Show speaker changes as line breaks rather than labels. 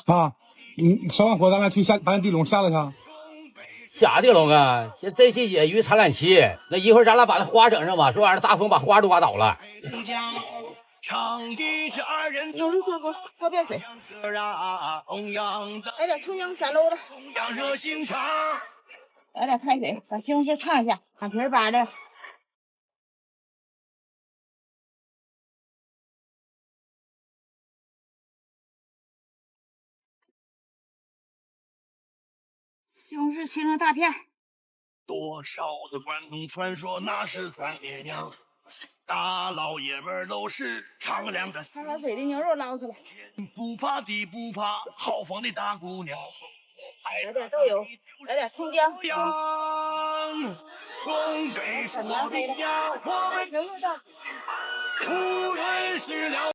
啊，你烧完火，咱俩去把那地笼下了去。
下地笼啊！这季节鱼产卵期，那一会儿咱俩把那花整上吧，说晚上大风把花都刮倒了。
有人喝遍水，来点葱姜3漏的，来点开水，把西红柿烫一下，把皮儿扒的。西红柿切成大片。
多少的关东传说那是咱爹娘，大老爷们都是敞亮的。
把水的牛肉捞出来，
不怕地不怕豪放的大姑娘。
来点豆油，来点葱姜。
东北是我的家，我们
牛肉上。
无论是了。